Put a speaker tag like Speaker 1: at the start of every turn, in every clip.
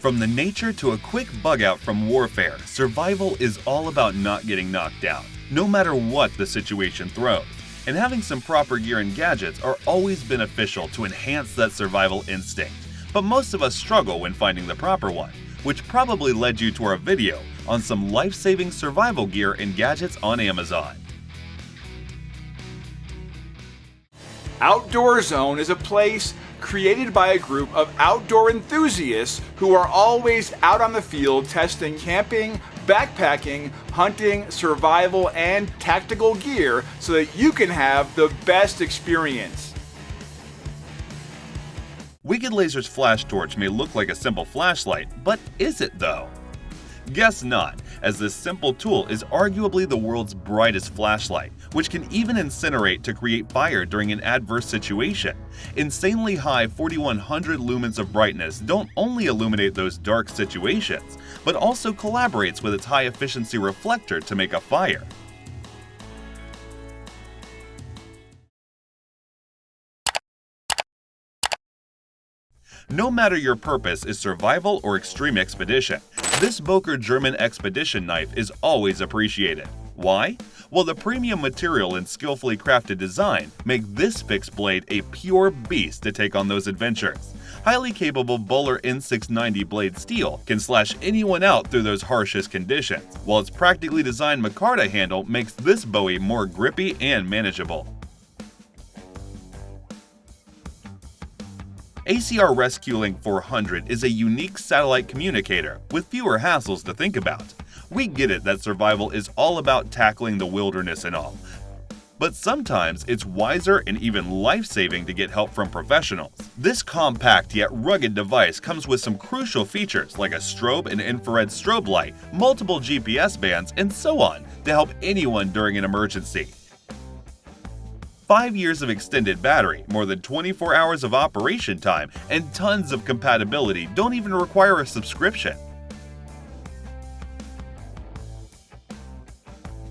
Speaker 1: From the nature to a quick bug out from warfare, survival is all about not getting knocked down, no matter what the situation throws. And having some proper gear and gadgets are always beneficial to enhance that survival instinct. But most of us struggle when finding the proper one, which probably led you to our video on some life-saving survival gear and gadgets on Amazon.
Speaker 2: Outdoor Zone is a place created by a group of outdoor enthusiasts who are always out on the field testing camping, backpacking, hunting, survival, and tactical gear so that you can have the best experience.
Speaker 1: Wicked Laser's FLASHTORCH may look like a simple flashlight, but is it though? Guess not, as this simple tool is arguably the world's brightest flashlight, which can even incinerate to create fire during an adverse situation. Insanely high 4100 lumens of brightness don't only illuminate those dark situations, but also collaborates with its high-efficiency reflector to make a fire. No matter your purpose is survival or extreme expedition, this BOKER German expedition knife is always appreciated. Why? Well, the premium material and skillfully crafted design make this fixed blade a pure beast to take on those adventures. Highly capable Böhler N690 blade steel can slash anyone out through those harshest conditions, while its practically designed micarta handle makes this Bowie more grippy and manageable. ACR ResQLink 400 is a unique satellite communicator with fewer hassles to think about. We get it that survival is all about tackling the wilderness and all, but sometimes it's wiser and even life-saving to get help from professionals. This compact yet rugged device comes with some crucial features like a strobe and infrared strobe light, multiple GPS bands, and so on to help anyone during an emergency. 5 years of extended battery, more than 24 hours of operation time, and tons of compatibility don't even require a subscription.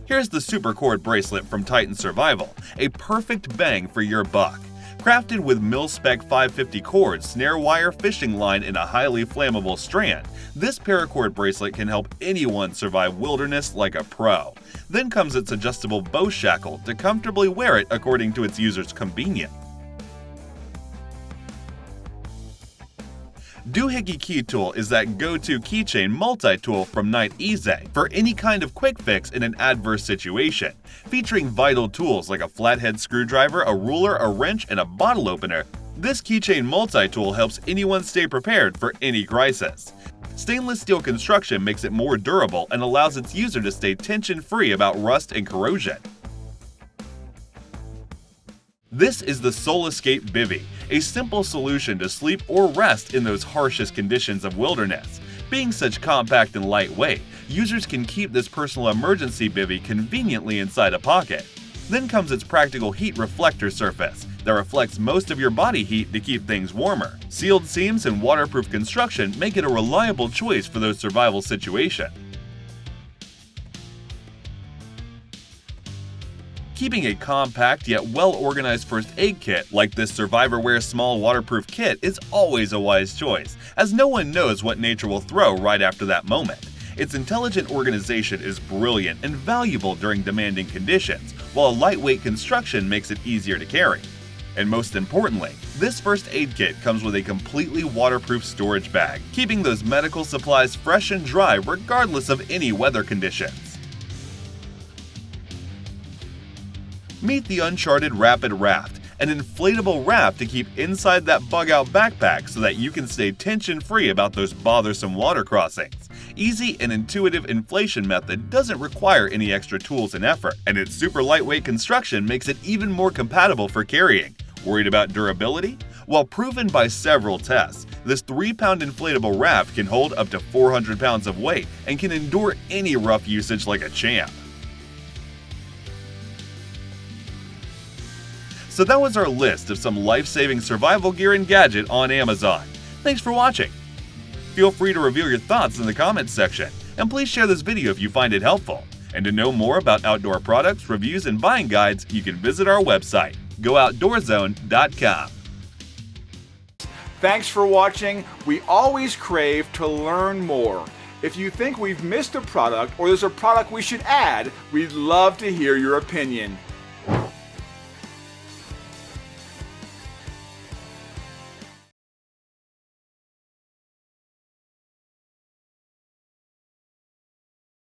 Speaker 1: Here's the SURVIVORCORD bracelet from Titan Survival, a perfect bang for your buck. Crafted with mil-spec 550 cord, snare wire fishing line, and a highly flammable strand, this paracord bracelet can help anyone survive wilderness like a pro. Then comes its adjustable bow shackle to comfortably wear it according to its user's convenience. DOOHICKEY Key Tool is that go-to keychain multi-tool from Nite Ize for any kind of quick fix in an adverse situation. Featuring vital tools like a flathead screwdriver, a ruler, a wrench, and a bottle opener, this keychain multi-tool helps anyone stay prepared for any crisis. Stainless steel construction makes it more durable and allows its user to stay tension-free about rust and corrosion. This is the Escape Bivvy, a simple solution to sleep or rest in those harshest conditions of wilderness. Being such compact and lightweight, users can keep this personal emergency bivvy conveniently inside a pocket. Then comes its practical heat reflector surface that reflects most of your body heat to keep things warmer. Sealed seams and waterproof construction make it a reliable choice for those survival situations. Keeping a compact yet well-organized first aid kit like this SURVIVORWARE small waterproof kit is always a wise choice, as no one knows what nature will throw right after that moment. Its intelligent organization is brilliant and valuable during demanding conditions, while a lightweight construction makes it easier to carry. And most importantly, this first aid kit comes with a completely waterproof storage bag, keeping those medical supplies fresh and dry regardless of any weather conditions. Meet the UNCHARTED Rapid RAFT, an inflatable raft to keep inside that bug-out backpack so that you can stay tension-free about those bothersome water crossings. Easy and intuitive inflation method doesn't require any extra tools and effort, and its super lightweight construction makes it even more compatible for carrying. Worried about durability? Well, proven by several tests, this 3-pound inflatable raft can hold up to 400 pounds of weight and can endure any rough usage like a champ. So that was our list of some life-saving survival gear and gadget on Amazon. Thanks for watching. Feel free to reveal your thoughts in the comments section, and please share this video if you find it helpful. And to know more about outdoor products, reviews, and buying guides, you can visit our website, GoOutdoorzone.com.
Speaker 2: Thanks for watching. We always crave to learn more. If you think we've missed a product or there's a product we should add, we'd love to hear your opinion.